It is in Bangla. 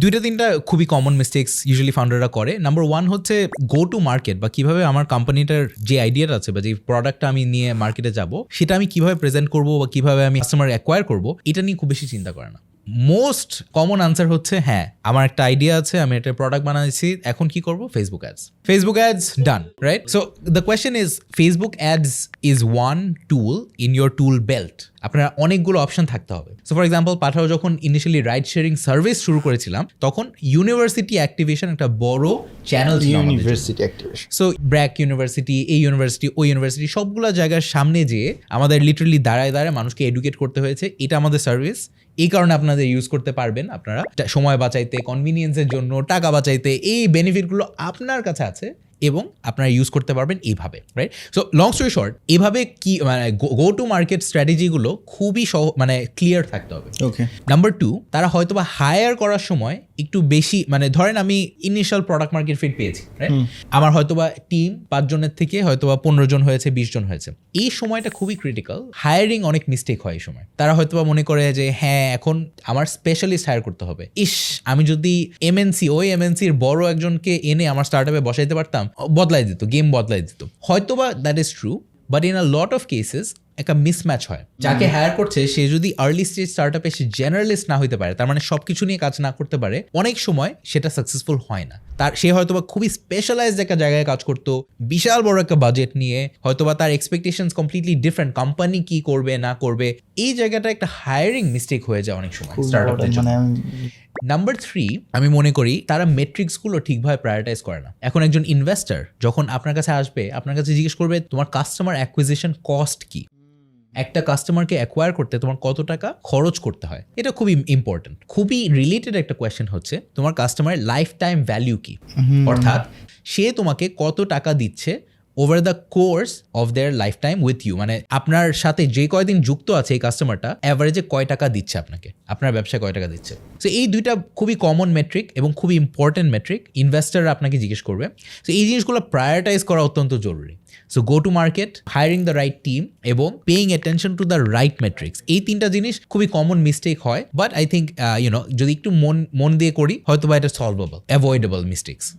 দুইটা তিনটা খুবই কমন মিস্টেক্স ইউজুয়ালি ফাউন্ডাররা করে। নাম্বার 1 হচ্ছে গো টু মার্কেট, বা কিভাবে আমার কোম্পানিটার যে আইডিয়াটা আছে বা যে প্রোডাক্টটা আমি নিয়ে মার্কেটে যাব সেটা আমি কিভাবে প্রেজেন্ট করবো বা কিভাবে আমি কাস্টমার অ্যাকোয়ার করবো, এটা নিয়ে খুব বেশি চিন্তা করে না। মোস্ট কমন আনসার হচ্ছে হ্যাঁ আমার একটা আইডিয়া আছে, আমি একটা প্রোডাক্ট বানাইছি, এখন কি করব? Facebook ads done, right? So the question is Facebook ads is one tool in your tool belt. আপনার অনেকগুলো অপশন থাকতে হবে। সো ফর এক্সাম্পল পাঠাও যখন ইনিশিয়ালি রাইড শেয়ারিং সার্ভিস শুরু করেছিলাম তখন ইউনিভার্সিটি অ্যাক্টিভেশন একটা বড় চ্যানেল ছিল। University activation, so BRAC university, এই ইউনিভার্সিটি, ওই ইউনিভার্সিটি, সবগুলো জায়গার সামনে যেয়ে আমাদের লিটারালি দাঁড়ায় মানুষকে এডুকেট করতে হয়েছে, এটা আমাদের সার্ভিস, এই কারণে আপনাদের ইউজ করতে পারবেন, আপনারা সময় বাঁচাইতে, কনভিনিয়েন্সের জন্য, টাকা বাঁচাইতে, এই বেনিফিটগুলো আপনার কাছে আছে এবং আপনারা ইউজ করতে পারবেন এইভাবে, right? So long story short, এভাবে কি মানে গো টু মার্কেট স্ট্র্যাটেজিগুলো খুবই মানে ক্লিয়ার থাকতে হবে। ওকে। নাম্বার 2, তারা হয়তোবা হায়ার করার সময় একটু বেশি, মানে ধরেন আমি ইনিশিয়াল প্রোডাক্ট মার্কেট ফিট পেয়েছি, রাইট? আমার হয়তোবা টিম 5 জনের থেকে হয়তোবা 15 জন হয়েছে, 20 জন হয়েছে। এই সময়টা খুবই ক্রিটিক্যাল, হায়ারিং অনেক মিস্টেক হয় এই সময়। তারা হয়তোবা মনে করে যে হ্যাঁ এখন আমার স্পেশালিস্ট হায়ার করতে হবে, আমি যদি ওই এমএনসির বড় একজনকে এনে আমার স্টার্টআপে বসাইতে পারতাম, গেম বদলাই দিত। হয়তোবা that is true, but in a lot of cases একটা মিসম্যাচ হয়। যাকে হায়ার করছে সে যদি আর্লি স্টেজ স্টার্টআপে সে জেনারেলিস্ট না হইতে পারে, তার মানে সবকিছু নিয়ে কাজ না করতে পারে, অনেক সময় সেটা সাকসেসফুল হয় না। সে হয়তোবা খুবই স্পেশালাইজড একটা জায়গায় কাজ করতো, বিশাল বড় একটা বাজেট নিয়ে, হয়তোবা তার এক্সপেকটেশনস কমপ্লিটলি ডিফারেন্ট, কোম্পানি কি করবে না করবে, এই জায়গাটা একটা হায়ারিং মিস্টেক হয়ে যায় অনেক সময় স্টার্টআপের জন্য। নাম্বার 3, আমি মনে করি তারা মেট্রিক্সগুলো ঠিকভাবে প্রায়োরিটাইজ করে না। এখন একজন ইনভেস্টর যখন আপনার কাছে আসবে, আপনার কাছে জিজ্ঞেস করবে তোমার কাস্টমার অ্যাকুইজিশন কস্ট কি, একটা কাস্টমারকে অ্যাকোয়ার করতে তোমার কত টাকা খরচ করতে হয়, এটা খুবই ইম্পর্টেন্ট। খুবই রিলেটেড একটা কোয়েশ্চেন হচ্ছে তোমার কাস্টমারের লাইফ টাইম ভ্যালু কি, অর্থাৎ সে তোমাকে কত টাকা দিচ্ছে over the course of their lifetime with you, মানে আপনার সাথে যে কয়দিন যুক্ত আছে এই কাস্টমারটা অ্যাভারেজে কয় টাকা দিচ্ছে আপনাকে, আপনার ব্যবসায় কয় টাকা দিচ্ছে। সো এই দুইটা খুবই কমন মেট্রিক এবং খুবই ইম্পর্টেন্ট মেট্রিক, ইনভেস্টাররা আপনাকে জিজ্ঞেস করবে। সো এই জিনিসগুলো প্রায়োরিটাইজ করা অত্যন্ত জরুরি। So go to market, hiring the right team এবং paying attention to the right metrics, এই তিনটা জিনিস খুবই কমন মিস্টেক হয়, বাট আই থিঙ্ক যদি একটু মন দিয়ে করি হয়তো বা এটা সলভেবল, অ্যাভয়েডেবল মিস্টেক্স।